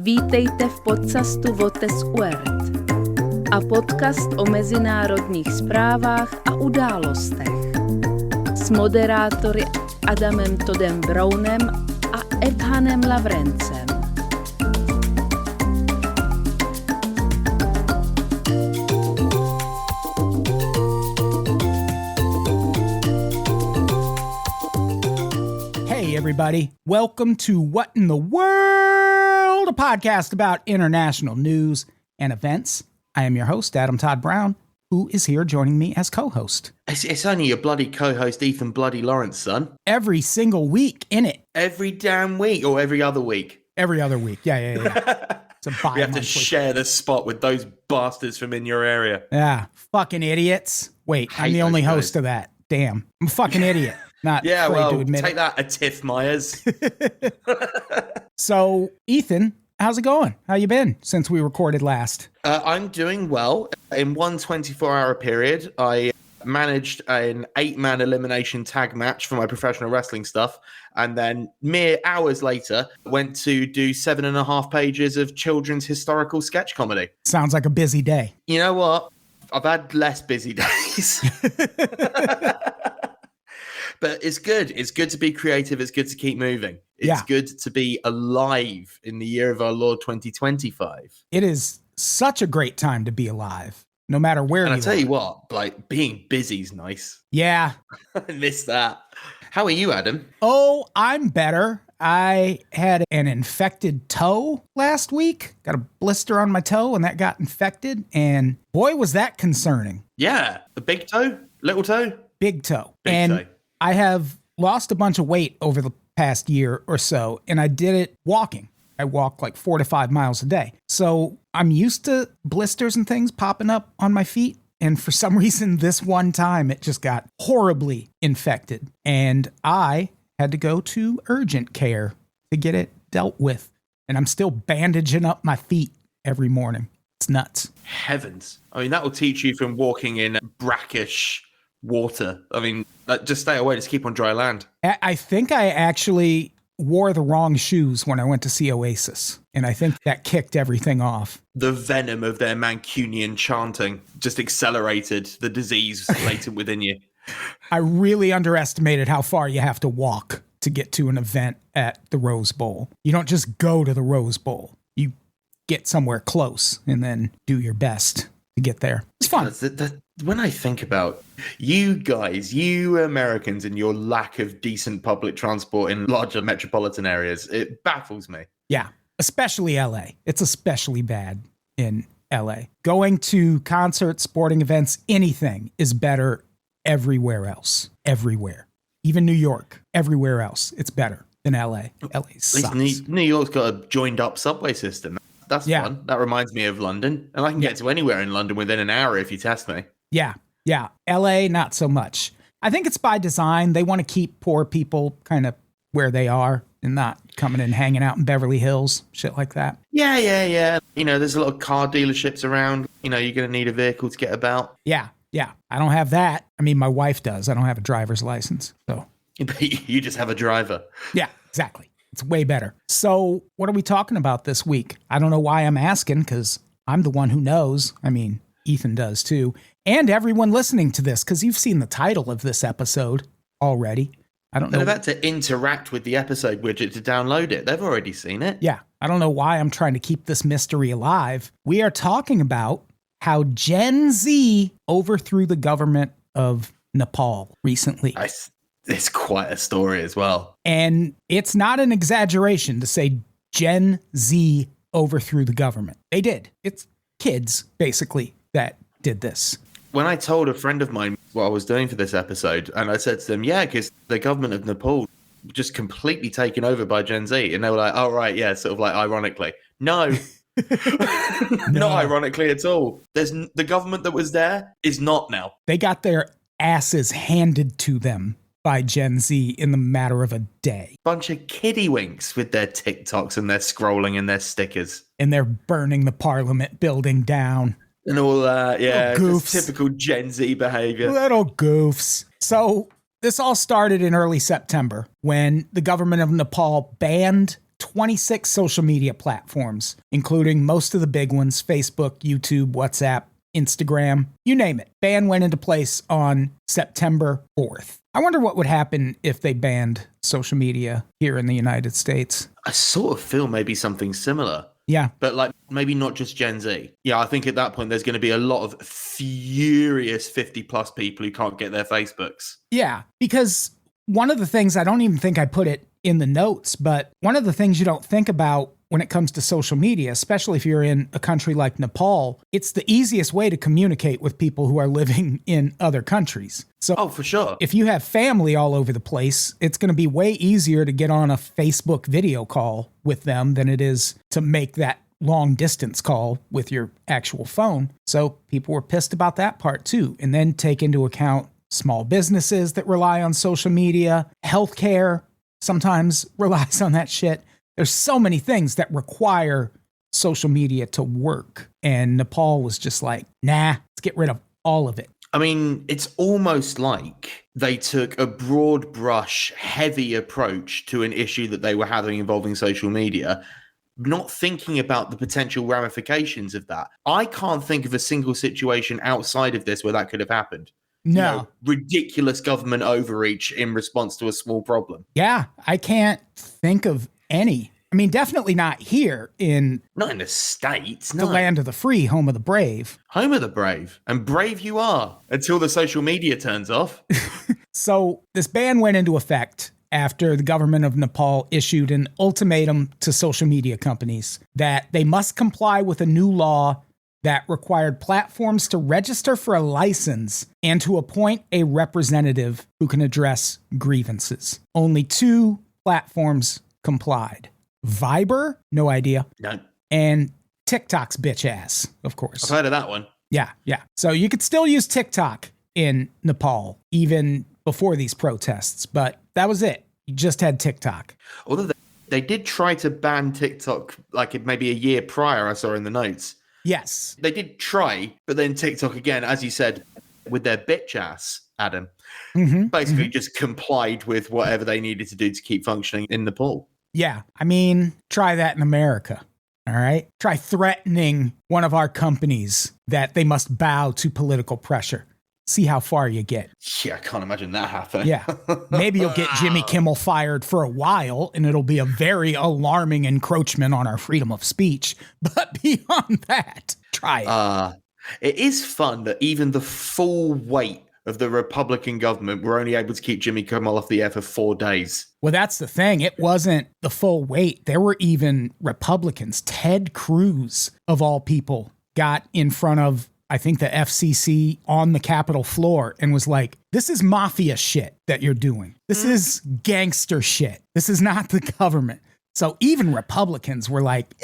Vítejte v podcastu Votes Uert a podcast o mezinárodních zprávách a událostech s moderátory Adamem Todem Brownem a Ethanem Lavrencem. Hey everybody, welcome to What in the World, a podcast about international news and events. I am your host, Adam Todd Brown, who is here joining me as co-host. It's only your bloody co-host, Ethan Bloody Lawrence, son. Every single week, innit? Every damn week, or every other week? Every other week, yeah. It's a bi-monthly. We have to share the spot with those bastards from in your area. Yeah, fucking idiots. Wait, I'm the only host of that. Damn, I'm a fucking idiot. Not yeah, afraid well, to admit take it. that, a Tiff Myers. So, Ethan, how's it going? How you been since we recorded last? I'm doing well. In one 24-hour period, I managed an 8-man elimination tag match for my professional wrestling stuff, and then mere hours later, went to do 7.5 pages of children's historical sketch comedy. Sounds like a busy day. You know what? I've had less busy days. But it's good. It's good to be creative. It's good to keep moving. It's good to be alive in the year of our Lord 2025. It is such a great time to be alive, no matter where you are. And I tell you what, like, being busy is nice. Yeah. I miss that. How are you, Adam? Oh, I'm better. I had an infected toe last week. Got a blister on my toe and that got infected. And boy, was that concerning. Yeah. The big toe? Little toe? Big toe. Big toe. I have lost a bunch of weight over the past year or so, and I did it walking. I walk like 4 to 5 miles a day. So I'm used to blisters and things popping up on my feet. And for some reason, this one time, it just got horribly infected. And I had to go to urgent care to get it dealt with. And I'm still bandaging up my feet every morning. It's nuts. Heavens. I mean, that will teach you from walking in brackish water. I mean, just stay away. Just keep on dry land. I think I actually wore the wrong shoes when I went to see Oasis. And I think that kicked everything off. The venom of their Mancunian chanting just accelerated the disease latent within you. I really underestimated how far you have to walk to get to an event at the Rose Bowl. You don't just go to the Rose Bowl. You get somewhere close and then do your best to get there. It's fun. When I think about you guys, you Americans, and your lack of decent public transport in larger metropolitan areas, it baffles me. Yeah, especially LA. It's especially bad in LA. Going to concerts, sporting events, anything is better everywhere else. Everywhere. Even New York, everywhere else, it's better than LA. LA sucks. At least New York's got a joined up subway system. That's fun. That reminds me of London. And I can get to anywhere in London within an hour if you test me. Yeah. LA, not so much. I think it's by design. They want to keep poor people kind of where they are and not coming and hanging out in Beverly Hills, shit like that. Yeah. You know, there's a lot of car dealerships around. You know, you're going to need a vehicle to get about. Yeah. I don't have that. I mean, my wife does. I don't have a driver's license. So you just have a driver. Yeah, exactly. It's way better. So what are we talking about this week? I don't know why I'm asking, because I'm the one who knows. I mean, Ethan does too. And everyone listening to this, because you've seen the title of this episode already. I don't know. They're about to interact with the episode widget to download it. They've already seen it. Yeah. I don't know why I'm trying to keep this mystery alive. We are talking about how Gen Z overthrew the government of Nepal recently. It's quite a story as well. And it's not an exaggeration to say Gen Z overthrew the government. They did. It's kids, basically, that did this. When I told a friend of mine what I was doing for this episode, and I said to them, yeah, because the government of Nepal just completely taken over by Gen Z. And they were like, oh, right, yeah, sort of like ironically. No. Not ironically at all. The government that was there is not now. They got their asses handed to them by Gen Z in the matter of a day. Bunch of kiddywinks with their TikToks and their scrolling and their stickers. And they're burning the parliament building down. And all that, yeah. Goofs. Typical Gen Z behavior. Little goofs. So this all started in early September when the government of Nepal banned 26 social media platforms, including most of the big ones, Facebook, YouTube, WhatsApp, Instagram, you name it. Ban went into place on September 4th. I wonder what would happen if they banned social media here in the United States. I sort of feel maybe something similar. Yeah. But like maybe not just Gen Z. Yeah, I think at that point there's going to be a lot of furious 50 plus people who can't get their Facebooks. Yeah, because one of the things, I don't even think I put it in the notes, but one of the things you don't think about when it comes to social media, especially if you're in a country like Nepal, it's the easiest way to communicate with people who are living in other countries. So, oh, for sure. If you have family all over the place, it's going to be way easier to get on a Facebook video call with them than it is to make that long distance call with your actual phone. So people were pissed about that part too. And then take into account small businesses that rely on social media, healthcare sometimes relies on that shit. There's so many things that require social media to work. And Nepal was just like, nah, let's get rid of all of it. I mean, it's almost like they took a broad brush, heavy approach to an issue that they were having involving social media, not thinking about the potential ramifications of that. I can't think of a single situation outside of this where that could have happened. No. You know, ridiculous government overreach in response to a small problem. Yeah, I can't think of any. I mean, definitely not here in... Not in the States, no. The land of the free, home of the brave. Home of the brave. And brave you are, until the social media turns off. So this ban went into effect after the government of Nepal issued an ultimatum to social media companies that they must comply with a new law that required platforms to register for a license and to appoint a representative who can address grievances. Only 2 platforms complied. Viber, no idea. No. And TikTok's bitch ass, of course. I've heard of that one. Yeah. So you could still use TikTok in Nepal, even before these protests, but that was it. You just had TikTok. Although they did try to ban TikTok like maybe a year prior, I saw in the notes. Yes. They did try, but then TikTok again, as you said, with their bitch ass, Adam, basically just complied with whatever they needed to do to keep functioning in Nepal. Yeah. I mean, try that in America. All right. Try threatening one of our companies that they must bow to political pressure. See how far you get. Yeah, I can't imagine that happening. Yeah. Maybe you'll get Jimmy Kimmel fired for a while, and it'll be a very alarming encroachment on our freedom of speech. But beyond that, try it. It is fun that even the full weight of the Republican government were only able to keep Jimmy Kimmel off the air for 4 days. Well, that's the thing. It wasn't the full weight. There were even Republicans. Ted Cruz, of all people, got in front of, I think, the FCC on the Capitol floor and was like, this is mafia shit that you're doing. This is gangster shit. This is not the government. So even Republicans were like,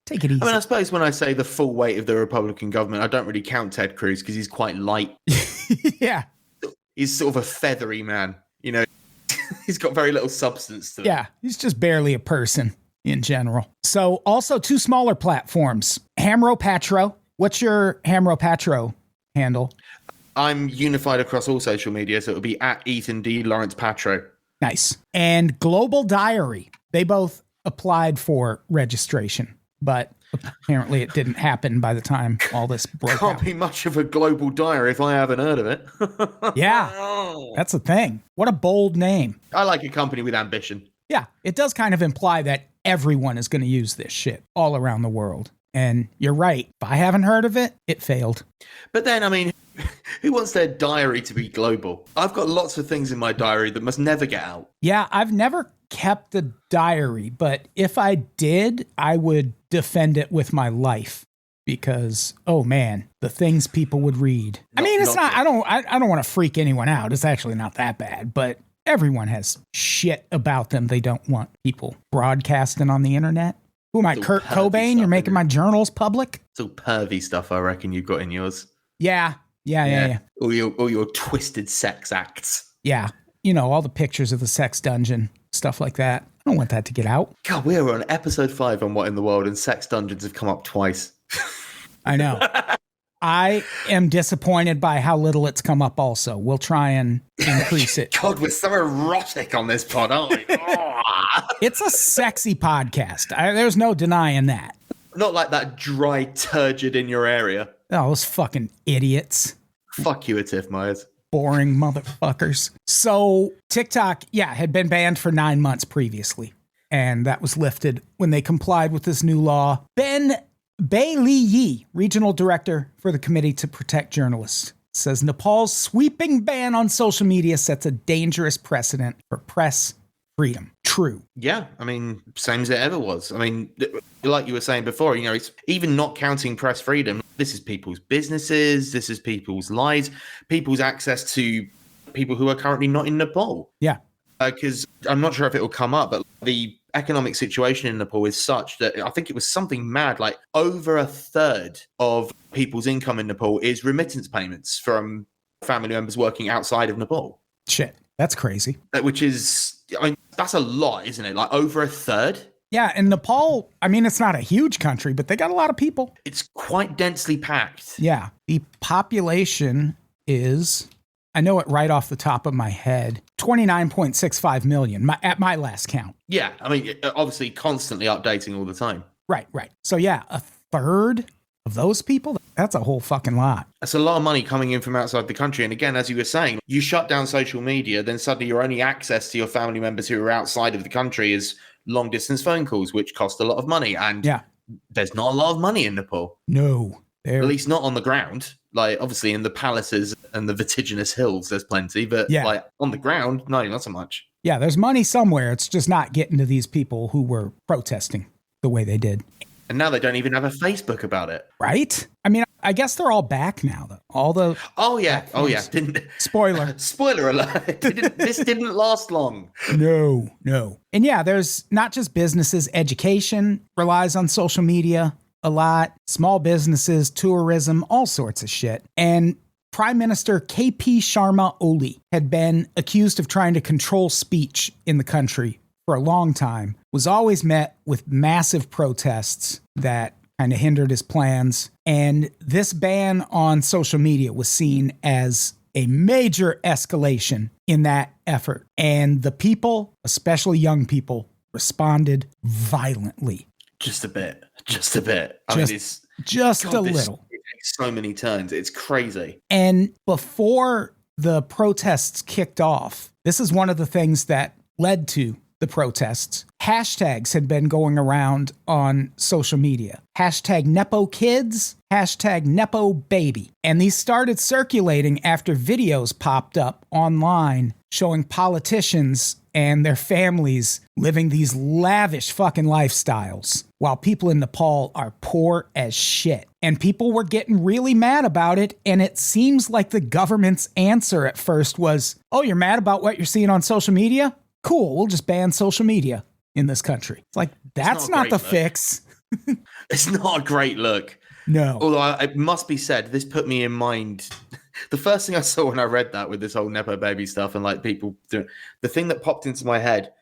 take it easy. I mean, I suppose when I say the full weight of the Republican government, I don't really count Ted Cruz because he's quite light. Yeah. He's sort of a feathery man, you know. He's got very little substance to him. Yeah, he's just barely a person in general. So also 2 smaller platforms. Hamro Patro. What's your Hamro Patro handle? I'm unified across all social media, so it'll be at Ethan D. Lawrence Patro. Nice. And Global Diary. They both applied for registration, but apparently it didn't happen by the time all this broke out. Can't be much of a global diary if I haven't heard of it. Yeah, that's the thing. What a bold name. I like a company with ambition. Yeah, it does kind of imply that everyone is going to use this shit all around the world. And you're right. If I haven't heard of it, it failed. But then, I mean, who wants their diary to be global? I've got lots of things in my diary that must never get out. Yeah, I've never kept a diary, but if I did, I would defend it with my life because, oh man, the things people would read. I mean, it's not, I don't want to freak anyone out. It's actually not that bad, but everyone has shit about them they don't want people broadcasting on the internet. Who am I, Kurt Cobain? You're making my journals public? It's all pervy stuff I reckon you've got in yours. Yeah. All your twisted sex acts. Yeah. You know, all the pictures of the sex dungeon, stuff like that. I don't want that to get out. God, we're on episode 5 on What in the World, and sex dungeons have come up twice. I know. I am disappointed by how little it's come up also. We'll try and increase it. God, we're so erotic on this pod, aren't we? It's a sexy podcast. There's no denying that. Not like that dry turgid in your area. Oh, those fucking idiots. Fuck you, Atif Myers. Boring motherfuckers. So TikTok, had been banned for 9 months previously. And that was lifted when they complied with this new law. Ben Bailey, regional director for the Committee to Protect Journalists, says Nepal's sweeping ban on social media sets a dangerous precedent for press freedom. True. Yeah, I mean, same as it ever was. I mean, like you were saying before, it's even not counting press freedom. This is people's businesses. This is people's lives, people's access to people who are currently not in Nepal. Yeah. Because I'm not sure if it will come up, but the economic situation in Nepal is such that I think it was something mad, like over a third of people's income in Nepal is remittance payments from family members working outside of Nepal. Shit, that's crazy. Which is, I mean, that's a lot, isn't it? Like over a third? Yeah, and Nepal, I mean, it's not a huge country, but they got a lot of people. It's quite densely packed. Yeah, the population is, I know it right off the top of my head, 29.65 million at my last count. Yeah, I mean, obviously constantly updating all the time. Right. So yeah, a third of those people, that's a whole fucking lot. That's a lot of money coming in from outside the country. And again, as you were saying, you shut down social media, then suddenly your only access to your family members who are outside of the country is long distance phone calls, which cost a lot of money. And there's not a lot of money in Nepal. No. At least not on the ground. Like, obviously, in the palaces and the vertiginous hills, there's plenty. But, like, on the ground, no, not so much. Yeah, there's money somewhere. It's just not getting to these people who were protesting the way they did. And now they don't even have a Facebook about it. Right? I mean, I guess they're all back now, though. All the... Oh, yeah. Spoiler. Spoiler alert. This didn't last long. No. And yeah, there's not just businesses. Education relies on social media a lot. Small businesses, tourism, all sorts of shit. And Prime Minister KP Sharma Oli had been accused of trying to control speech in the country for a long time, was always met with massive protests that kind of hindered his plans. And this ban on social media was seen as a major escalation in that effort. And the people, especially young people, responded violently. Just a bit. I mean, it's just a little. It takes so many turns. It's crazy. And before the protests kicked off, this is one of the things that led to the protests. Hashtags had been going around on social media. Hashtag Nepo kids, hashtag Nepo baby. And these started circulating after videos popped up online showing politicians and their families living these lavish fucking lifestyles while people in Nepal are poor as shit. And people were getting really mad about it. And it seems like the government's answer at first was, oh, you're mad about what you're seeing on social media? Cool, we'll just ban social media in this country. It's like, that's not the fix. It's not a great look. No. Although it must be said, this put me in mind. The first thing I saw when I read that with this whole Nepo baby stuff and like people doing, the thing that popped into my head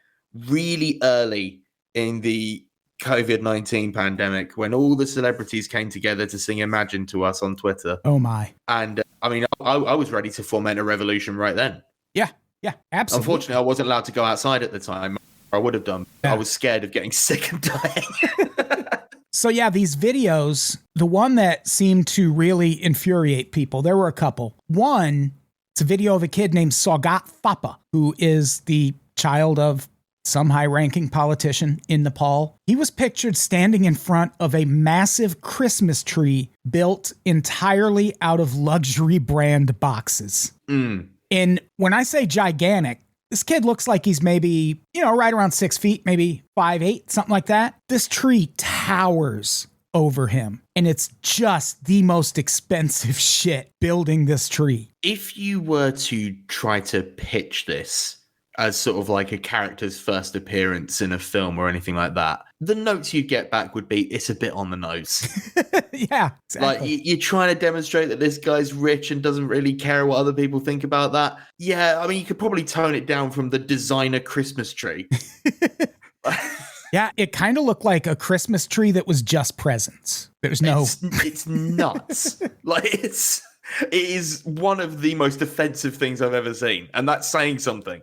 really early in the COVID-19 pandemic, when all the celebrities came together to sing Imagine to us on Twitter. Oh my. And I mean, I was ready to foment a revolution right then. Yeah, absolutely. Unfortunately, I wasn't allowed to go outside at the time. I would have done. Yeah. I was scared of getting sick and dying. So yeah, these videos, the one that seemed to really infuriate people, there were a couple. One, it's a video of a kid named Saugat Thapa, who is the child of some high-ranking politician in Nepal. He was pictured standing in front of a massive Christmas tree built entirely out of luxury brand boxes. And when I say gigantic, this kid looks like he's maybe, right around 6 feet, maybe 5'8", something like that. This tree towers over him. And it's just the most expensive shit building this tree. If you were to try to pitch this as sort of like a character's first appearance in a film or anything like that, the notes you get back would be, it's a bit on the nose. Yeah, exactly. Like you're trying to demonstrate that this guy's rich and doesn't really care what other people think about that. Yeah, I mean, you could probably tone it down from the designer Christmas tree. Yeah, it kind of looked like a Christmas tree that was just presents. There's no... It's nuts. Like, it is one of the most offensive things I've ever seen. And that's saying something.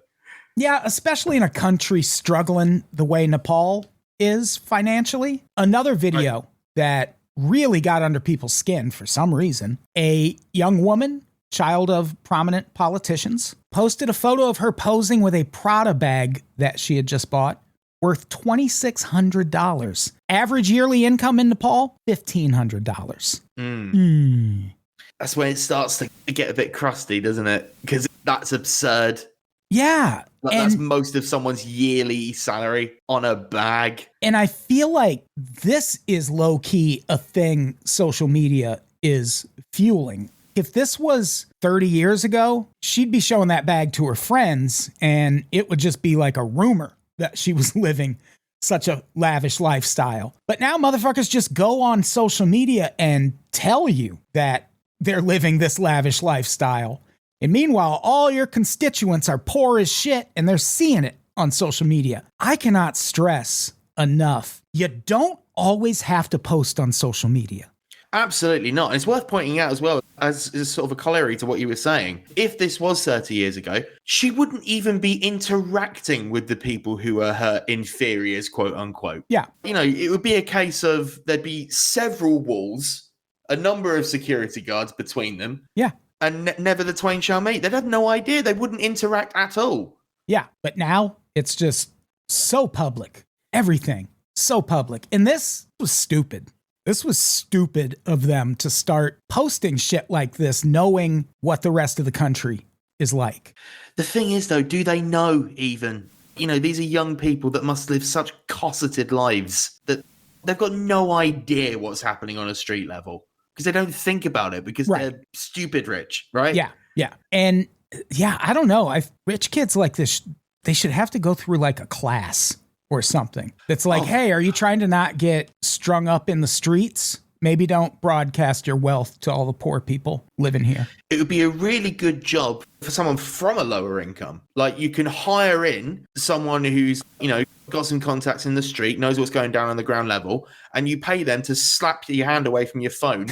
Yeah, especially in a country struggling the way Nepal is financially. Another video that really got under people's skin for some reason. A young woman, child of prominent politicians, posted a photo of her posing with a Prada bag that she had just bought, worth $2,600. Average yearly income in Nepal, $1,500. That's when it starts to get a bit crusty, doesn't it? Because that's absurd. Yeah. That's most of someone's yearly salary on a bag. And I feel like this is low-key a thing social media is fueling. If this was 30 years ago, she'd be showing that bag to her friends, and it would just be like a rumor that she was living such a lavish lifestyle. But now motherfuckers just go on social media and tell you that they're living this lavish lifestyle. And meanwhile, all your constituents are poor as shit and they're seeing it on social media. I cannot stress enough. You don't always have to post on social media. Absolutely not. And it's worth pointing out as well, as sort of a corollary to what you were saying, if this was 30 years ago, she wouldn't even be interacting with the people who are her inferiors, quote unquote. Yeah. You know, it would be a case of there'd be several walls, a number of security guards between them. Yeah. And never the twain shall meet. They'd have no idea. They wouldn't interact at all. Yeah. But now it's just so public. Everything so public. And this was stupid. This was stupid of them to start posting shit like this, knowing what the rest of the country is like. The thing is, though, do they know even? You know, these are young people that must live such cosseted lives that they've got no idea what's happening on a street level because they don't think about it because they're stupid rich, right? Yeah, yeah. And yeah, I don't know. Rich kids like this, they should have to go through like a class or something. That's like, hey, are you trying to not get strung up in the streets? Maybe don't broadcast your wealth to all the poor people living here. It would be a really good job for someone from a lower income. Like, you can hire in someone who's, you know, got some contacts in the street, knows what's going down on the ground level, and you pay them to slap your hand away from your phone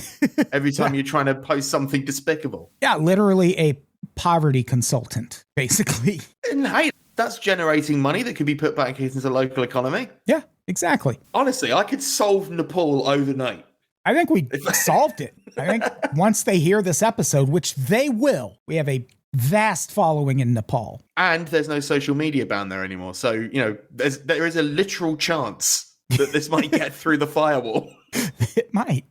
every time you're trying to post something despicable. Yeah, literally a poverty consultant, basically. And hey, that's generating money that could be put back into the local economy. Yeah, exactly. Honestly, I could solve Nepal overnight. I think we solved it. I think once they hear this episode, which they will, we have a vast following in Nepal. And there's no social media ban there anymore. So, you know, there is a literal chance that this might get through the firewall. It might.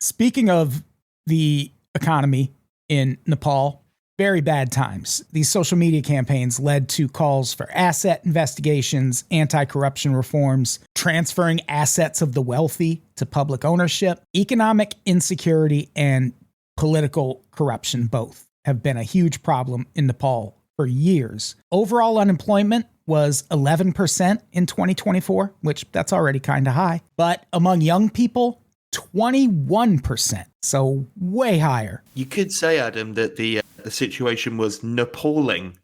Speaking of the economy in Nepal, very bad times. These social media campaigns led to calls for asset investigations, anti-corruption reforms, transferring assets of the wealthy to public ownership. Economic insecurity and political corruption both have been a huge problem in Nepal for years. Overall unemployment was 11% in 2024, which that's already kind of high. But among young people, 21%. So way higher. You could say, Adam, that the situation was Nepaling.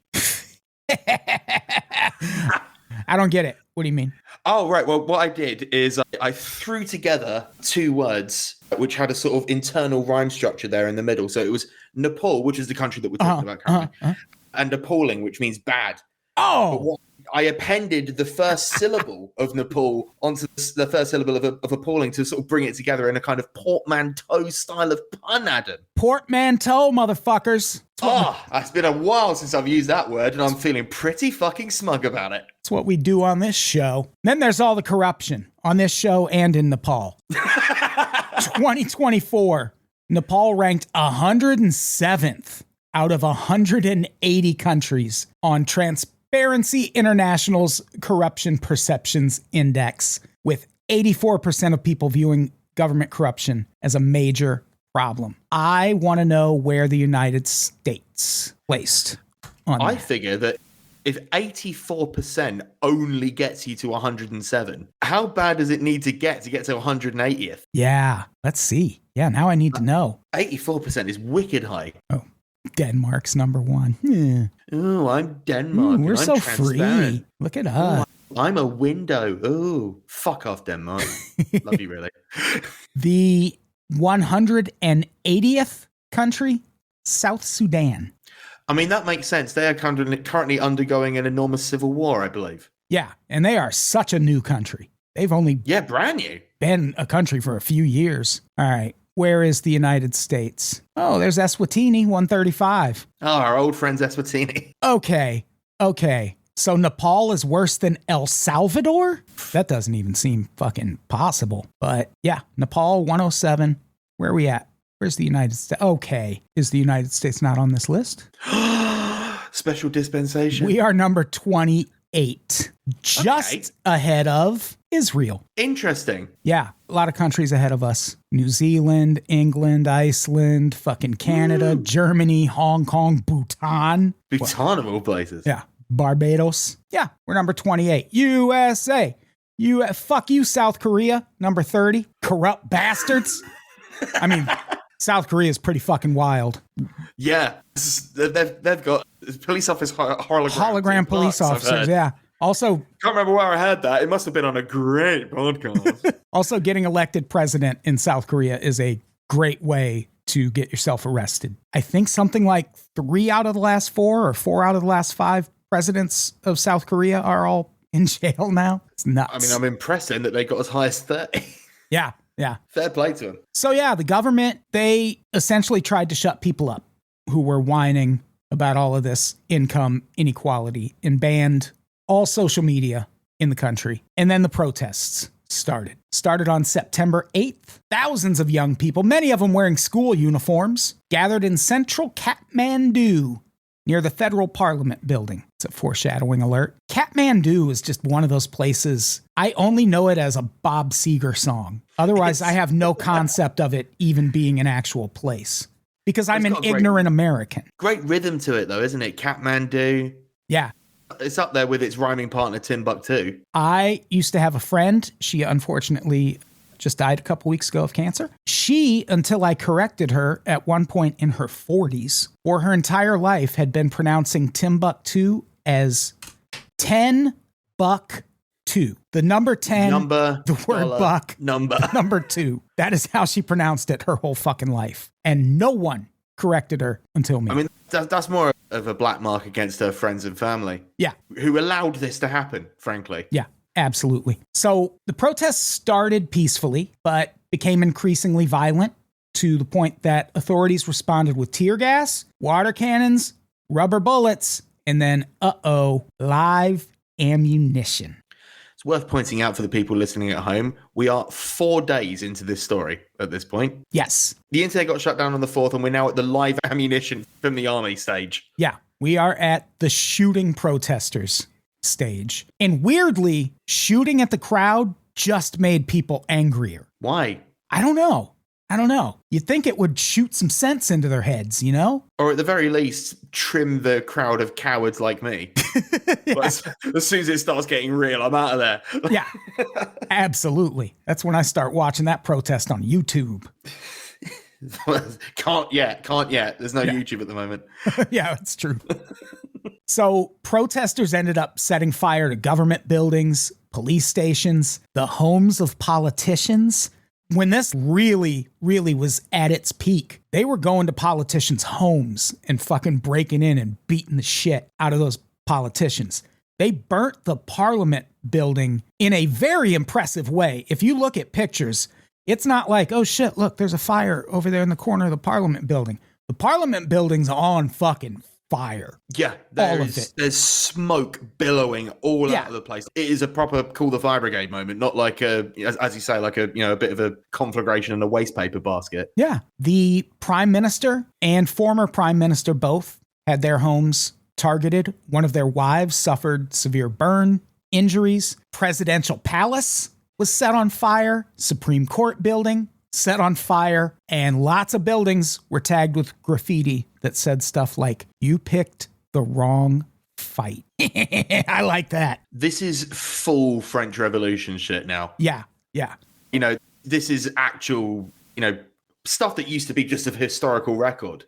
I don't get it. What do you mean? Oh, right. Well, what I did is I threw together two words which had a sort of internal rhyme structure there in the middle. So it was Nepal, which is the country that we're talking about currently, and appalling, which means bad. Oh! I appended the first syllable of Nepal onto the first syllable of appalling to sort of bring it together in a kind of portmanteau style of pun, Adam. Portmanteau, motherfuckers. It's been a while since I've used that word, and I'm feeling pretty fucking smug about it. That's what we do on this show. Then there's all the corruption on this show and in Nepal. 2024, Nepal ranked 107th out of 180 countries on Transparency International's Corruption Perceptions Index, with 84% of people viewing government corruption as a major problem. I want to know where the United States placed on that. I figure that if 84% only gets you to 107, how bad does it need to get to 180th? Yeah, let's see. Yeah, now I need to know. 84% is wicked high. Oh, Denmark's number one. Yeah. Oh, I'm Denmark. We're I'm so transparent. free. Look at us. I'm a window. Ooh, fuck off, Denmark. Love you, really. The 180th country, South Sudan. I mean, that makes sense. They are currently undergoing an enormous civil war, I believe. Yeah, and they are such a new country. They've only brand new. Been a country for a few years. All right. Where is the United States? Oh, there's Eswatini, 135. Oh, our old friends Eswatini. Okay. So Nepal is worse than El Salvador? That doesn't even seem fucking possible. But yeah, Nepal, 107. Where are we at? Where's the United States? Okay. Is the United States not on this list? Special dispensation. We are number 28. Just ahead of Israel. Interesting. Yeah, a lot of countries ahead of us. New Zealand, England, Iceland, fucking Canada, Germany, Hong Kong, Bhutan. Bhutan of all places. Yeah. Barbados. Yeah, we're number 28. USA. Fuck you, South Korea. Number 30. Corrupt bastards. I mean, South Korea is pretty fucking wild. Yeah. They've got police officer hologram police officers, yeah. Also, can't remember where I heard that. It must have been on a great podcast. Also, getting elected president in South Korea is a great way to get yourself arrested. I think something like 3 out of the last 4 or 4 out of the last 5 presidents of South Korea are all in jail now. It's nuts. I mean, I'm impressed in that they got as high as 30. Yeah. Fair play to them. So yeah, the government, they essentially tried to shut people up who were whining about all of this income inequality and banned all social media in the country. And then the protests started on September 8th. Thousands of young people, many of them wearing school uniforms, gathered in central Kathmandu near the federal parliament building. It's a foreshadowing alert. Kathmandu is just one of those places. I only know it as a Bob Seger song. Otherwise, I have no concept of it even being an actual place because I'm an ignorant American. Great rhythm to it, though, isn't it? Kathmandu. Yeah. It's up there with its rhyming partner, Timbuktu. I used to have a friend. She unfortunately just died a couple weeks ago of cancer. She, until I corrected her at one point in her 40s, for her entire life had been pronouncing Timbuktu as 10 buck 2. The number 10, the word buck, number 2. That is how she pronounced it her whole fucking life. And no one corrected her until me. I mean, that's more of a black mark against her friends and family. Yeah. Who allowed this to happen, frankly. Yeah, absolutely. So the protests started peacefully, but became increasingly violent to the point that authorities responded with tear gas, water cannons, rubber bullets, and then, live ammunition. It's worth pointing out for the people listening at home, we are 4 days into this story at this point. Yes. The internet got shut down on the 4th, and we're now at the live ammunition from the army stage. Yeah, we are at the shooting protesters stage. And weirdly, shooting at the crowd just made people angrier. Why? I don't know. You'd think it would shoot some sense into their heads, you know? Or at the very least, trim the crowd of cowards like me. Yeah. But as soon as it starts getting real, I'm out of there. Yeah, absolutely. That's when I start watching that protest on YouTube. Can't yet. There's no YouTube at the moment. Yeah, it's true. So protesters ended up setting fire to government buildings, police stations, the homes of politicians. When this really, really was at its peak, they were going to politicians' homes and fucking breaking in and beating the shit out of those politicians. They burnt the parliament building in a very impressive way. If you look at pictures, it's not like, oh shit, look, there's a fire over there in the corner of the parliament building. The parliament building's on fucking fire. Yeah, there's smoke billowing all out of the place. It is a proper call the fire brigade moment, not like as you say, like a bit of a conflagration in a waste paper basket. Yeah, the prime minister and former prime minister both had their homes targeted. One of their wives suffered severe burn injuries. Presidential palace was set on fire. Supreme Court building set on fire, and lots of buildings were tagged with graffiti that said stuff like, "You picked the wrong fight." I like that. This is full French Revolution shit now. Yeah. This is actual, stuff that used to be just a historical record.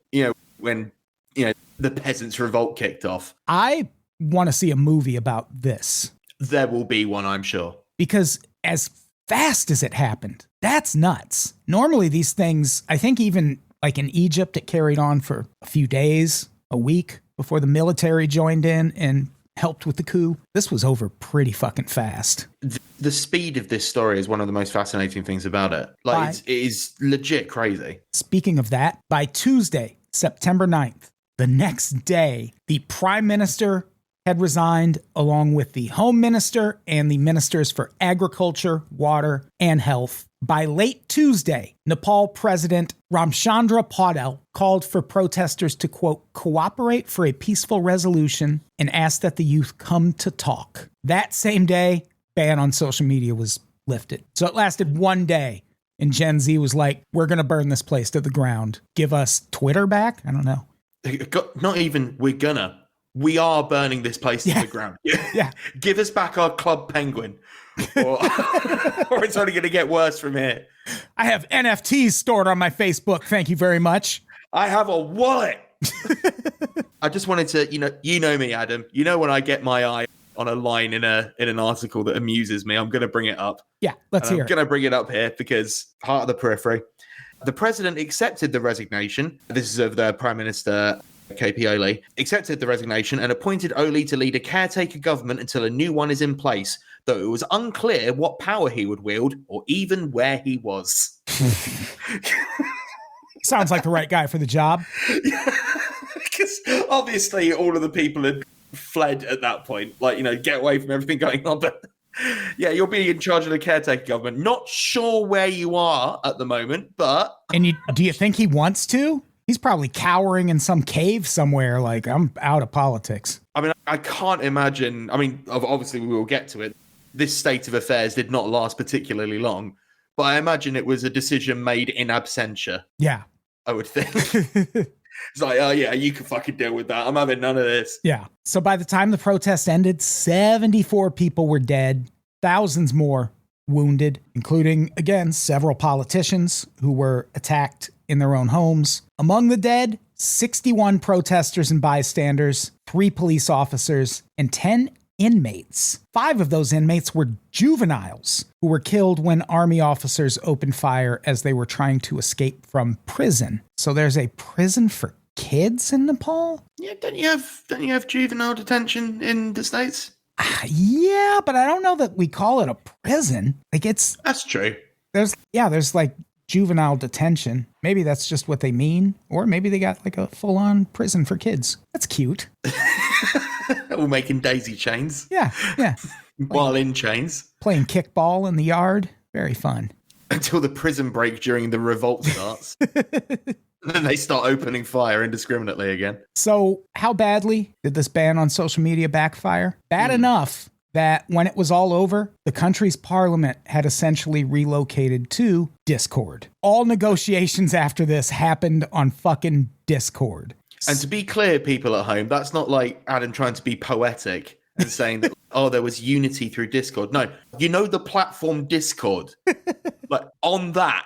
When, the peasants' revolt kicked off. I want to see a movie about this. There will be one, I'm sure. Because as fast as it happened, that's nuts. Normally these things, I think even like in Egypt, it carried on for a few days, a week before the military joined in and helped with the coup. This was over pretty fucking fast. The speed of this story is one of the most fascinating things about it. Like, it is legit crazy. Speaking of that, by Tuesday, September 9th, the next day, the prime minister had resigned along with the home minister and the ministers for agriculture, water, and health. By late Tuesday, Nepal President Ramchandra Paudel called for protesters to, quote, cooperate for a peaceful resolution and asked that the youth come to talk. That same day, ban on social media was lifted. So it lasted one day, and Gen Z was like, we're going to burn this place to the ground. Give us Twitter back? I don't know. Not even we're gonna. We are burning this place to the ground. Yeah. Give us back our Club Penguin. Or it's only going to get worse from here. I have NFTs stored on my Facebook. Thank you very much. I have a wallet. I just wanted to, you know me, Adam. You know when I get my eye on a line in an article that amuses me, I'm going to bring it up. Yeah, let's hear it. I'm going to bring it up here because heart of the periphery. The president accepted the resignation. This is of the Prime Minister KP Oli, accepted the resignation and appointed Oli to lead a caretaker government until a new one is in place, though it was unclear what power he would wield or even where he was. Sounds like the right guy for the job. Because obviously all of the people had fled at that point, get away from everything going on. But yeah, you'll be in charge of the caretaker government. Not sure where you are at the moment, but... And do you think he wants to? He's probably cowering in some cave somewhere, like, I'm out of politics. I mean, I can't imagine. I mean, obviously we will get to it. This state of affairs did not last particularly long, but I imagine it was a decision made in absentia. Yeah. I would think. It's like, oh yeah, you can fucking deal with that. I'm having none of this. Yeah. So by the time the protest ended, 74 people were dead, thousands more wounded, including, again, several politicians who were attacked in their own homes. Among the dead, 61 protesters and bystanders, 3 police officers, and 10 inmates. 5 of those inmates were juveniles who were killed when army officers opened fire as they were trying to escape from prison. So there's a prison for kids in Nepal? Yeah, don't you have juvenile detention in the States? Yeah, but I don't know that we call it a prison. That's true. There's like juvenile detention. Maybe that's just what they mean. Or maybe they got like a full-on prison for kids. That's cute. All making daisy chains. Yeah. While in chains. Playing kickball in the yard. Very fun. Until the prison break during the revolt starts. Then they start opening fire indiscriminately again. So how badly did this ban on social media backfire? Bad enough that when it was all over, the country's parliament had essentially relocated to Discord. All negotiations after this happened on fucking Discord. And to be clear, people at home, that's not like Adam trying to be poetic and saying that, there was unity through Discord. No, the platform Discord. Like, on that.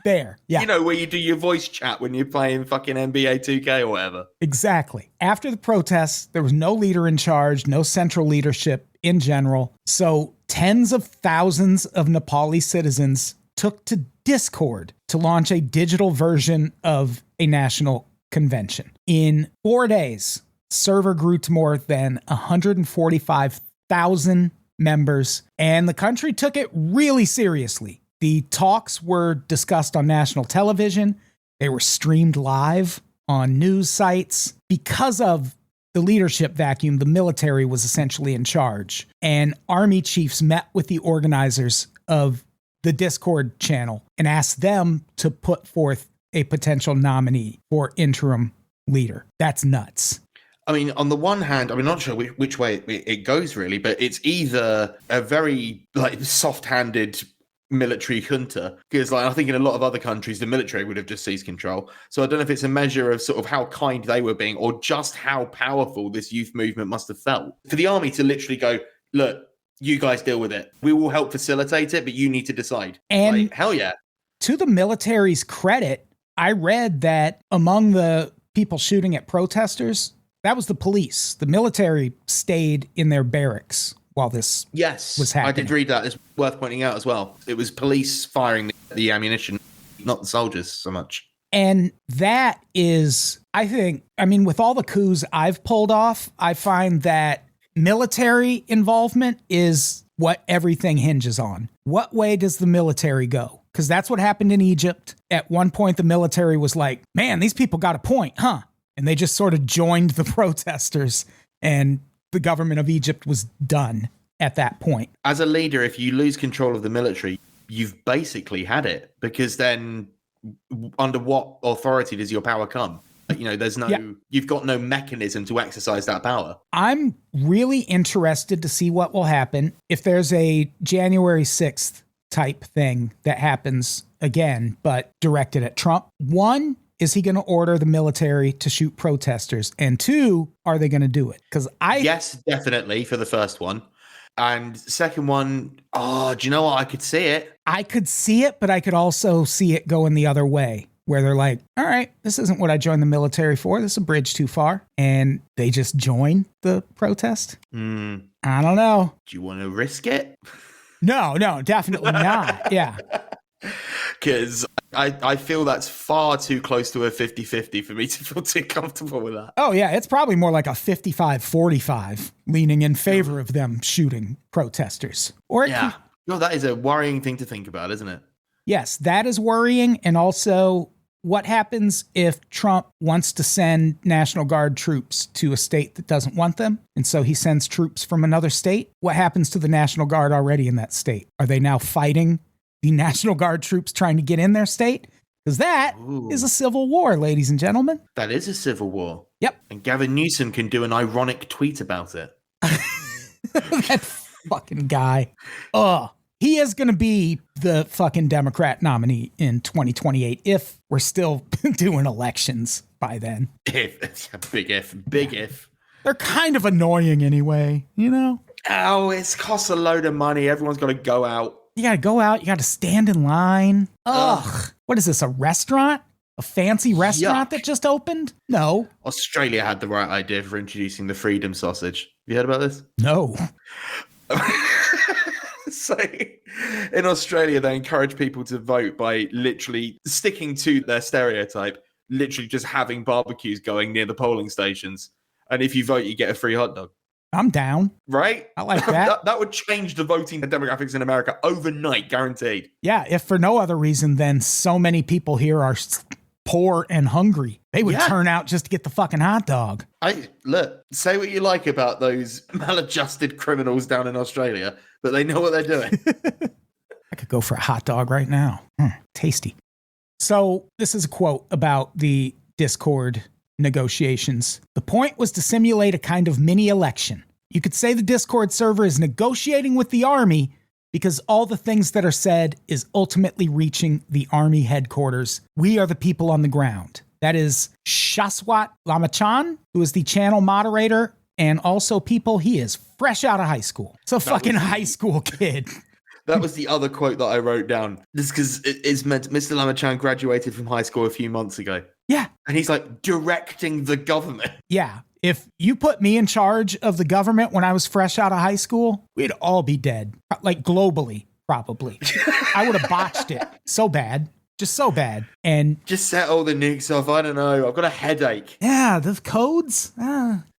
There, yeah. Where you do your voice chat when you're playing fucking NBA 2K or whatever. Exactly. After the protests, there was no leader in charge, no central leadership in general. So tens of thousands of Nepali citizens took to Discord to launch a digital version of a national convention. In 4 days, server grew to more than 145,000 members, and the country took it really seriously. The talks were discussed on national television. They were streamed live on news sites. Because of the leadership vacuum, the military was essentially in charge. And army chiefs met with the organizers of the Discord channel and asked them to put forth a potential nominee for interim leader. That's nuts. I mean, on the one hand, I'm not sure which way it goes really, but it's either a very soft-handed military junta, because I think in a lot of other countries the military would have just seized control. So I don't know if it's a measure of sort of how kind they were being or just how powerful this youth movement must have felt. For the army to literally go, look, you guys deal with it. We will help facilitate it, but you need to decide. And hell yeah. To the military's credit, I read that among the people shooting at protesters, that was the police. The military stayed in their barracks while this Yes, was happening. I did read that. It's worth pointing out as well. It was police firing the ammunition, not the soldiers so much. And that is, I think, I mean, with all the coups I've pulled off, I find that military involvement is what everything hinges on. What way does the military go? Because that's what happened in Egypt. At one point, the military was like, man, these people got a point, huh? And they just sort of joined the protesters, and the government of Egypt was done at that point. As a leader, if you lose control of the military, you've basically had it, because then under what authority does your power come? You know, there's no, you've got no mechanism to exercise that power. I'm really interested to see what will happen if there's a January 6th type thing that happens again, but directed at Trump. One, is he going to order the military to shoot protesters? And two, are they going to do it? Because Yes, definitely for the first one. And second one, do you know what? I could see it. I could see it, but I could also see it going the other way, where they're like, all right, this isn't what I joined the military for. This is a bridge too far. And they just join the protest. I don't know. Do you want to risk it? No, definitely not. Yeah. Because I feel that's far too close to a 50-50 for me to feel too comfortable with that. Oh, yeah. It's probably more like a 55-45 leaning in favor of them shooting protesters. Or No, that is a worrying thing to think about, isn't it? Yes, that is worrying. And also, what happens if Trump wants to send National Guard troops to a state that doesn't want them? And so he sends troops from another state? What happens to the National Guard already in that state? Are they now fighting the National Guard troops trying to get in their state? Because that is a civil war, ladies and gentlemen. That is a civil war. Yep. And Gavin Newsom can do an ironic tweet about it. That fucking guy. Ugh. He is going to be the fucking Democrat nominee in 2028 if we're still doing elections by then. It's a big if. They're kind of annoying anyway, you know? Oh, it costs a load of money. Everyone's got to go out. You got to go out. You got to stand in line. Ugh. What is this, a restaurant? A fancy restaurant that just opened? No. Australia had the right idea for introducing the freedom sausage. Have you heard about this? No. So in Australia, they encourage people to vote by literally sticking to their stereotype, literally just having barbecues going near the polling stations. And if you vote, you get a free hot dog. I'm down. Right? I like that. That would change the voting demographics in America overnight, guaranteed. Yeah, if for no other reason than so many people here are poor and hungry. They would turn out just to get the fucking hot dog. Look, say what you like about those maladjusted criminals down in Australia, but they know what they're doing. I could go for a hot dog right now. Tasty. So this is a quote about the Discord negotiations. The point was to simulate a kind of mini election. You could say the Discord server is negotiating with the army because all the things that are said is ultimately reaching the army headquarters. We are the people on the ground. That is Shaswat Lamachan, who is the channel moderator, and also people, he is fresh out of high school. So fucking high school kid. That was the other quote that I wrote down. This because it's meant Mr. Lamachan graduated from high school a few months ago. Yeah. And he's like directing the government. Yeah. If you put me in charge of the government when I was fresh out of high school, we'd all be dead. Like globally, probably. I would have botched it so bad. Just so bad. And just set all the nukes off. I don't know. I've got a headache. Yeah, the codes,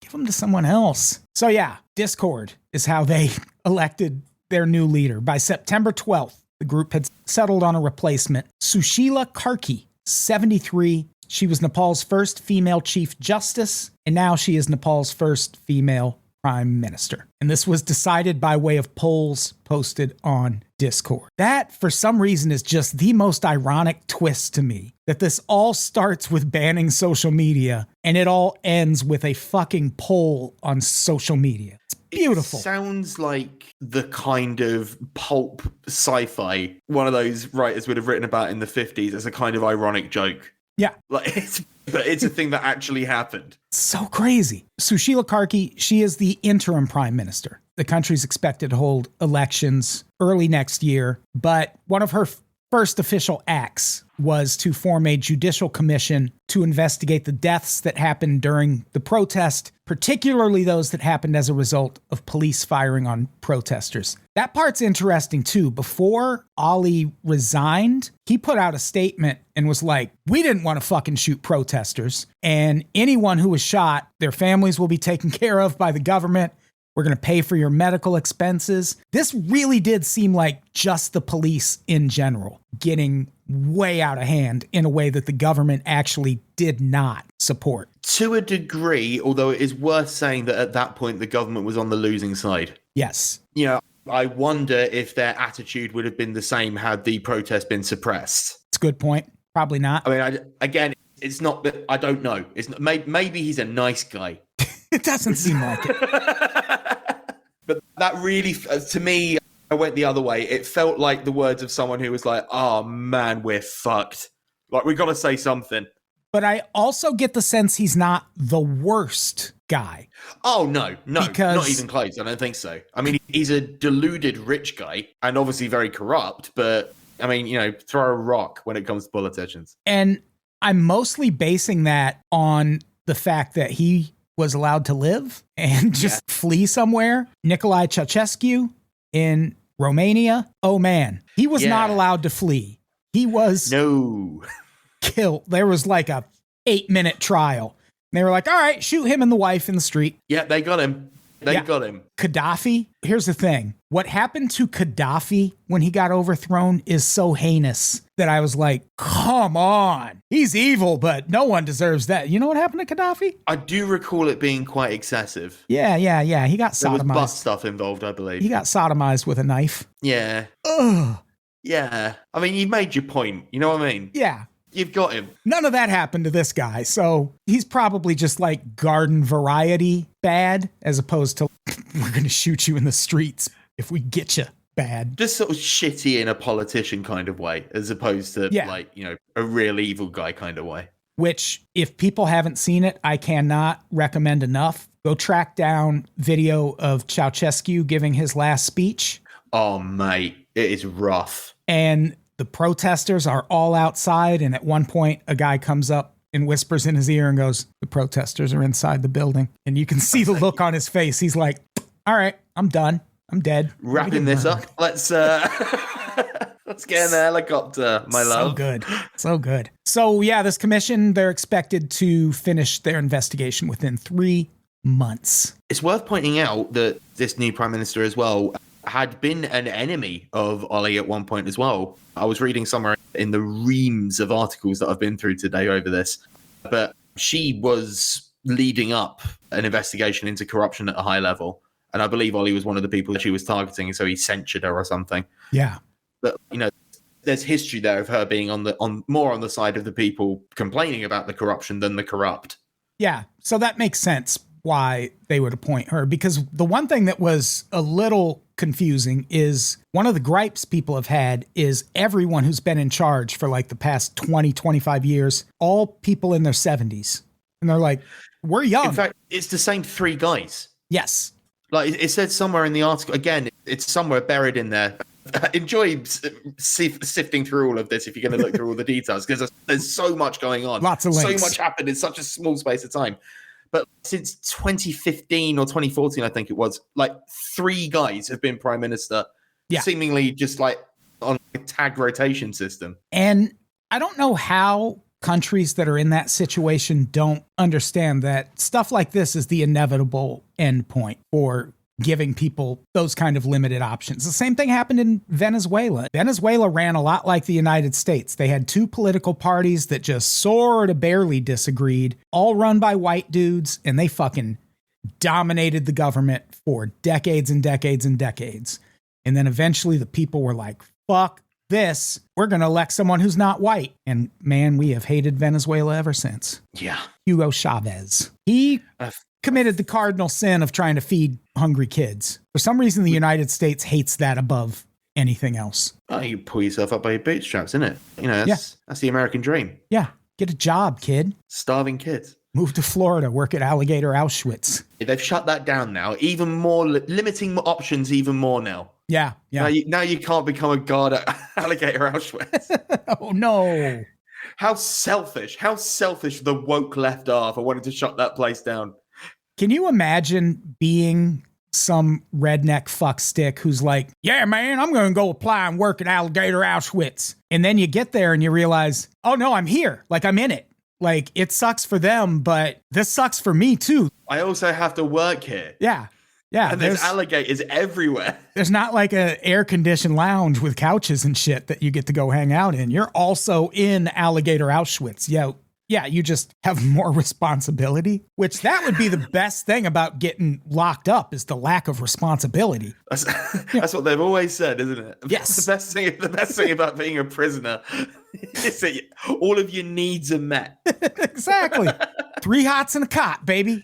give them to someone else. So yeah, Discord is how they elected their new leader. By September 12th, the group had settled on a replacement. Sushila Karki, 73. She was Nepal's first female chief justice, and now she is Nepal's first female prime minister. And this was decided by way of polls posted on Discord. That, for some reason, is just the most ironic twist to me. That this all starts with banning social media, and it all ends with a fucking poll on social media. It's beautiful. It sounds like the kind of pulp sci-fi one of those writers would have written about in the 50s as a kind of ironic joke. Yeah. But it's a thing that actually happened. So crazy. Sushila Karki, she is the interim prime minister. The country's expected to hold elections early next year, but one of her first official acts was to form a judicial commission to investigate the deaths that happened during the protest, particularly those that happened as a result of police firing on protesters. That part's interesting too. Before Ali resigned, he put out a statement and was like, we didn't want to fucking shoot protesters, and anyone who was shot, their families will be taken care of by the government. We're going to pay for your medical expenses. This really did seem like just the police in general getting way out of hand in a way that the government actually did not support. To a degree, although it is worth saying that at that point, the government was on the losing side. Yes. You know, I wonder if their attitude would have been the same had the protest been suppressed. It's a good point. Probably not. I mean, again, it's not that I don't know. It's not, maybe he's a nice guy. It doesn't seem like it. But that really, to me, I went the other way. It felt like the words of someone who was like, oh man, we're fucked. Like, we got to say something. But I also get the sense he's not the worst guy. Oh, no, Because, not even close. I don't think so. I mean, he's a deluded rich guy and obviously very corrupt, but I mean, you know, throw a rock when it comes to politicians. And I'm mostly basing that on the fact that he was allowed to live and just flee somewhere. Nicolae Ceausescu in Romania. Oh man, he was not allowed to flee. He was killed. There was like a 8-minute trial. And they were like, all right, shoot him and the wife in the street. Yeah, they got him. They got him. Gaddafi, here's the thing. What happened to Gaddafi when he got overthrown is so heinous that I was like, come on. He's evil, but no one deserves that. You know what happened to Gaddafi? I do recall it being quite excessive. Yeah. He got sodomized. There was butt stuff involved, I believe. He got sodomized with a knife. Yeah. Ugh. Yeah. I mean, you made your point. You know what I mean? Yeah. You've got him. None of that happened to this guy. So he's probably just like garden variety bad, as opposed to we're going to shoot you in the streets if we get you bad. Just sort of shitty in a politician kind of way, as opposed to like, you know, a real evil guy kind of way. Which, if people haven't seen it, I cannot recommend enough. Go track down video of Ceausescu giving his last speech. Oh, mate, it is rough. And the protesters are all outside, and at one point, a guy comes up and whispers in his ear and goes, the protesters are inside the building. And you can see the look on his face. He's like, all right, I'm done. I'm dead. Wrapping this up. Let's get in the helicopter, my love. So good. So yeah, this commission, they're expected to finish their investigation within 3 months. It's worth pointing out that this new prime minister as well had been an enemy of Ali at one point as well. I was reading somewhere in the reams of articles that I've been through today over this, but she was leading up an investigation into corruption at a high level. And I believe Ali was one of the people that she was targeting, so he censured her or something. Yeah. But, you know, there's history there of her being more on the side of the people complaining about the corruption than the corrupt. Yeah. So that makes sense why they would appoint her, because the one thing that was a little confusing is one of the gripes people have had is everyone who's been in charge for like the past 20, 25 years, all people in their 70s. And they're like, we're young. In fact, it's the same 3 guys. Yes. Like it said somewhere in the article, again, it's somewhere buried in there. Enjoy sifting through all of this if you're going to look through all the details, because there's so much going on. Lots of links. So much happened in such a small space of time. But since 2015 or 2014, I think it was, like 3 guys have been prime minister, seemingly just like on a tag rotation system. And I don't know how countries that are in that situation don't understand that stuff like this is the inevitable endpoint for giving people those kind of limited options. The same thing happened in Venezuela. Venezuela ran a lot like the United States. They had 2 political parties that just sort of barely disagreed, all run by white dudes, and they fucking dominated the government for decades and decades and decades. And then eventually the people were like, fuck this, we're going to elect someone who's not white. And man, we have hated Venezuela ever since. Yeah. Hugo Chavez. He committed the cardinal sin of trying to feed hungry kids. For some reason, the United States hates that above anything else. Oh, you pull yourself up by your bootstraps, isn't it? You know, that's the American dream. Yeah. Get a job, kid. Starving kids. Move to Florida, work at Alligator Auschwitz. They've shut that down now. Even more, limiting options even more now. Yeah. Now you can't become a guard at Alligator Auschwitz. Oh, no. How selfish the woke left are for wanting to shut that place down. Can you imagine being some redneck fuckstick who's like, yeah, man, I'm going to go apply and work at Alligator Auschwitz. And then you get there and you realize, oh, no, I'm here. Like, I'm in it. Like, it sucks for them, but this sucks for me, too. I also have to work here. Yeah. Yeah. And there's alligators everywhere. There's not like an air-conditioned lounge with couches and shit that you get to go hang out in. You're also in Alligator Auschwitz. Yeah, you just have more responsibility, which that would be the best thing about getting locked up is the lack of responsibility. That's what they've always said, isn't it? Yes. The best thing about being a prisoner is that all of your needs are met. Exactly. 3 hots and a cot, baby.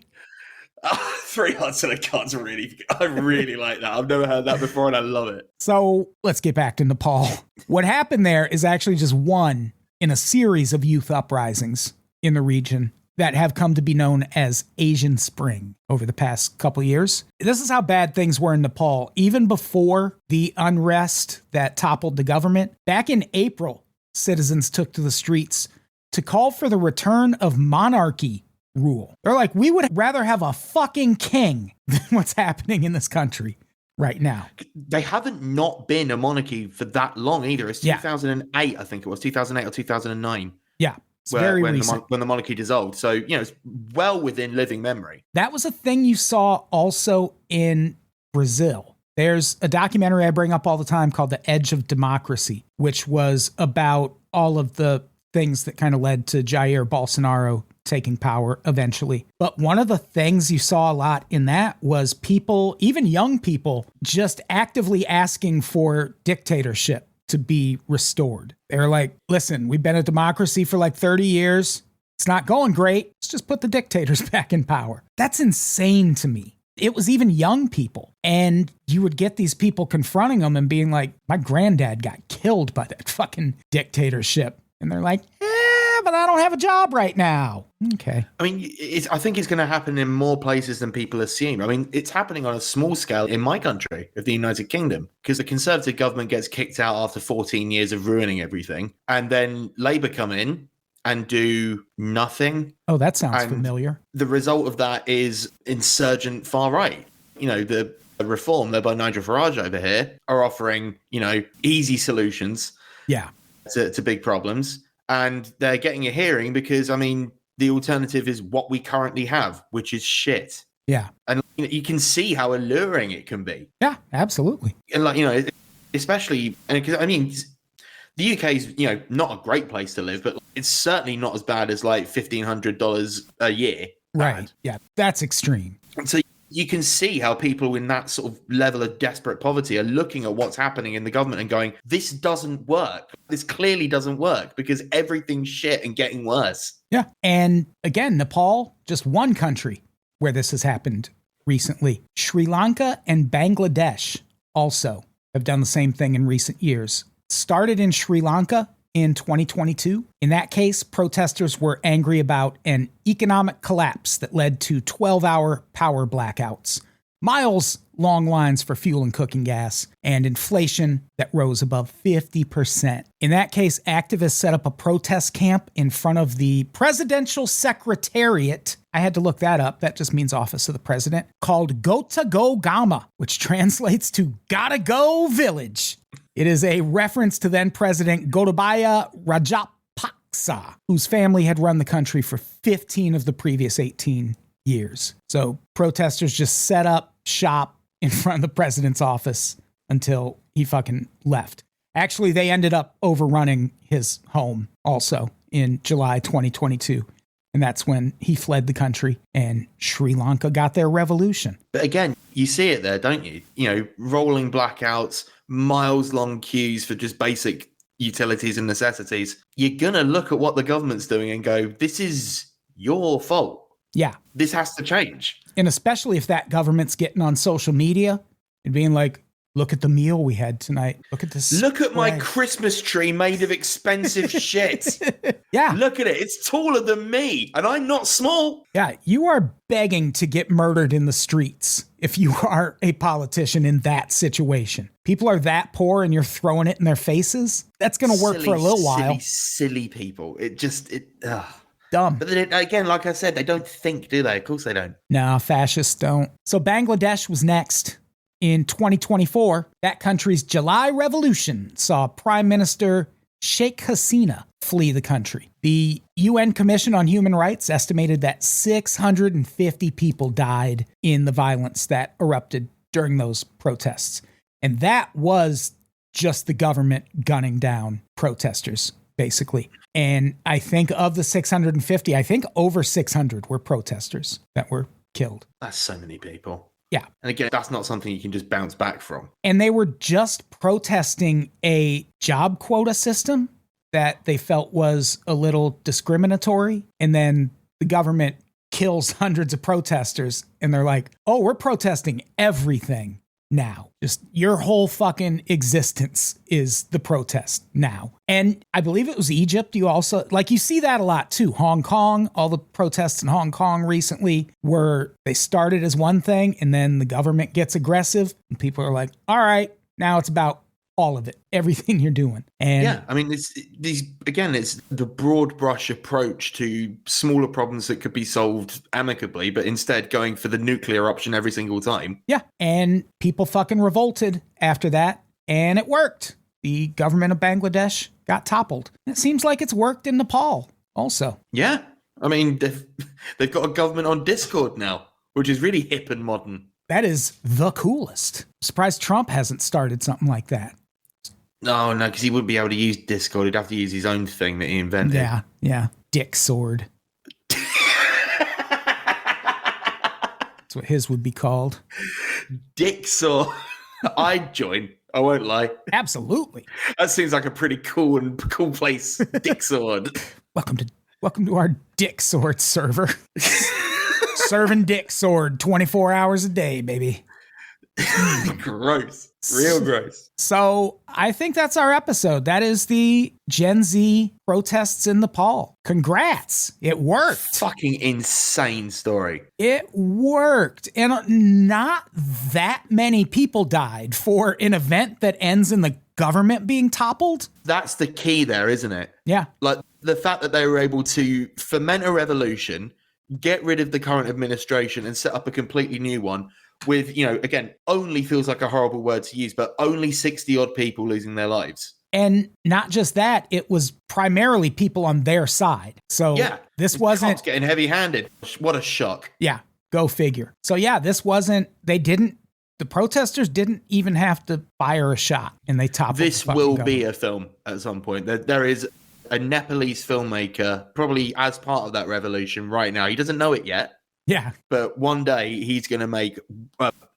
3 hots and a cot's I really like that. I've never heard that before and I love it. So let's get back to Nepal. What happened there is actually just one in a series of youth uprisings in the region that have come to be known as Asian Spring over the past couple of years. This is how bad things were in Nepal. Even before the unrest that toppled the government, back in April, citizens took to the streets to call for the return of monarchy rule. They're like, we would rather have a fucking king than what's happening in this country right now. They haven't not been a monarchy for that long either. It's 2008, I think it was 2008 or 2009. Yeah, it's very recent. When the monarchy dissolved. So, it's well within living memory. That was a thing you saw also in Brazil. There's a documentary I bring up all the time called The Edge of Democracy, which was about all of the things that kind of led to Jair Bolsonaro taking power eventually. But one of the things you saw a lot in that was people, even young people, just actively asking for dictatorship to be restored. They're like, listen, we've been a democracy for like 30 years. It's not going great. Let's just put the dictators back in power. That's insane to me. It was even young people. And you would get these people confronting them and being like, my granddad got killed by that fucking dictatorship. And they're like, but I don't have a job right now. Okay. I mean, I think it's going to happen in more places than people assume. I mean, it's happening on a small scale in my country of the United Kingdom because the Conservative government gets kicked out after 14 years of ruining everything. And then Labour come in and do nothing. Oh, that sounds familiar. The result of that is insurgent far right. The reform led by Nigel Farage over here are offering, easy solutions to big problems. And they're getting a hearing because, the alternative is what we currently have, which is shit. Yeah. And you can see how alluring it can be. Yeah, absolutely. And especially, because the UK is, not a great place to live, but it's certainly not as bad as like $1,500 a year. Right. Yeah, that's extreme. And so you can see how people in that sort of level of desperate poverty are looking at what's happening in the government and going, this doesn't work. This clearly doesn't work because everything's shit and getting worse. Yeah. And again, Nepal, just one country where this has happened recently. Sri Lanka and Bangladesh also have done the same thing in recent years. Started in Sri Lanka in 2022. In that case, protesters were angry about an economic collapse that led to 12-hour power blackouts, miles-long lines for fuel and cooking gas, and inflation that rose above 50%. In that case, activists set up a protest camp in front of the Presidential Secretariat. I had to look that up. That just means Office of the President, called Gota Go Gama, which translates to Gotta Go Village. It is a reference to then President Gotabaya Rajapaksa, whose family had run the country for 15 of the previous 18 years. So protesters just set up shop in front of the president's office until he fucking left. Actually, they ended up overrunning his home also in July 2022. And that's when he fled the country and Sri Lanka got their revolution. But again, you see it there, don't you? Rolling blackouts, miles-long queues for just basic utilities and necessities. You're going to look at what the government's doing and go, this is your fault. Yeah. This has to change. And especially if that government's getting on social media and being like, Look at the meal we had tonight. Look at this. Look at my Christmas tree made of expensive shit. Yeah. Look at it. It's taller than me, and I'm not small. Yeah, you are begging to get murdered in the streets if you are a politician in that situation. People are that poor and you're throwing it in their faces. That's going to work for a little while. Silly people. Dumb. But then, again, like I said, they don't think, do they? Of course they don't. No, fascists don't. So Bangladesh was next. In 2024, that country's July Revolution saw Prime Minister Sheikh Hasina flee the country. The UN Commission on Human Rights estimated that 650 people died in the violence that erupted during those protests. And that was just the government gunning down protesters, basically. And I think of the 650, I think over 600 were protesters that were killed. That's so many people. Yeah. And again, that's not something you can just bounce back from. And they were just protesting a job quota system that they felt was a little discriminatory. And then the government kills hundreds of protesters and they're like, oh, we're protesting everything now. Just your whole fucking existence is the protest now. And I believe it was Egypt. You also, you see that a lot too. Hong Kong, all the protests in Hong Kong recently they started as one thing and then the government gets aggressive and people are like, all right, now it's about all of it, everything you're doing. And yeah, I mean, it's the broad brush approach to smaller problems that could be solved amicably, but instead going for the nuclear option every single time. Yeah, and people fucking revolted after that, and it worked. The government of Bangladesh got toppled. It seems like it's worked in Nepal also. Yeah, I mean, they've got a government on Discord now, which is really hip and modern. That is the coolest. I'm surprised Trump hasn't started something like that. No, because he wouldn't be able to use Discord. He'd have to use his own thing that he invented. Yeah. Dick sword. That's what his would be called. Dick sword. I'd join. I won't lie. Absolutely. That seems like a pretty cool place. Dick sword. Welcome to our Dick sword server. Serving dick sword 24 hours a day, baby. Gross. Real gross. So I think that's our episode. That is the Gen Z protests in Nepal. Congrats. It worked. Fucking insane story. It worked. And not that many people died for an event that ends in the government being toppled. That's the key there, isn't it? Yeah. Like the fact that they were able to foment a revolution, get rid of the current administration and set up a completely new one with, again, only feels like a horrible word to use, but only 60 odd people losing their lives. And not just that, it was primarily people on their side. So yeah, this wasn't cops getting heavy handed. What a shock. Yeah. Go figure. So yeah, the protesters didn't even have to fire a shot and they toppled. This will be a film at some point. There is a Nepalese filmmaker probably as part of that revolution right now. He doesn't know it yet. Yeah. But one day he's going to make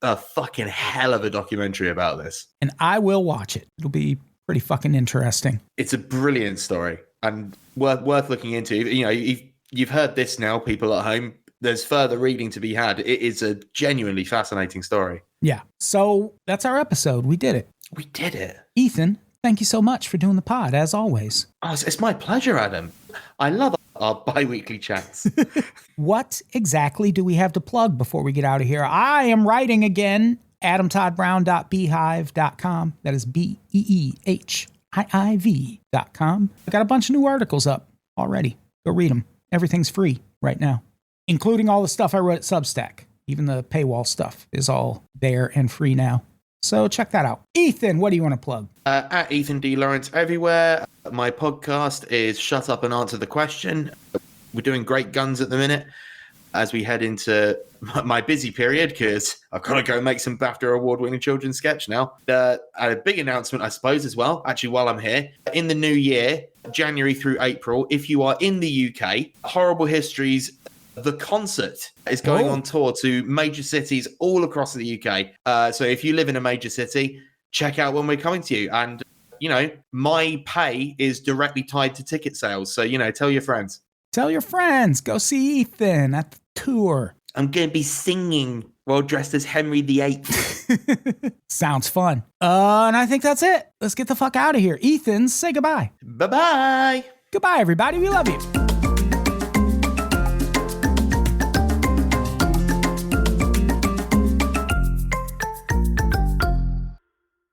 a fucking hell of a documentary about this. And I will watch it. It'll be pretty fucking interesting. It's a brilliant story and worth looking into. You've heard this now, people at home. There's further reading to be had. It is a genuinely fascinating story. Yeah. So that's our episode. We did it. We did it. Ethan, thank you so much for doing the pod, as always. Oh, it's my pleasure, Adam. I love our bi-weekly chats. What exactly do we have to plug before we get out of here? I am writing again, adamtoddbrown.beehive.com. That is BEEHIIV.com. I got a bunch of new articles up already. Go read them. Everything's free right now, including all the stuff I wrote at Substack. Even the paywall stuff is all there and free now. So check that out. Ethan, what do you want to plug? At Ethan D. Lawrence everywhere. My podcast is Shut Up and Answer the Question. We're doing great guns at the minute as we head into my busy period because I've got to go make some BAFTA award-winning children's sketch now. A big announcement, I suppose, as well, actually, while I'm here. In the new year, January through April, if you are in the UK, Horrible Histories The Concert is going on tour to major cities all across the UK. So if you live in a major city, check out when we're coming to you. And, my pay is directly tied to ticket sales. So, tell your friends. Tell your friends. Go see Ethan at the tour. I'm going to be singing Well, dressed as Henry VIII. Sounds fun. And I think that's it. Let's get the fuck out of here. Ethan, say goodbye. Bye-bye. Goodbye, everybody. We love you.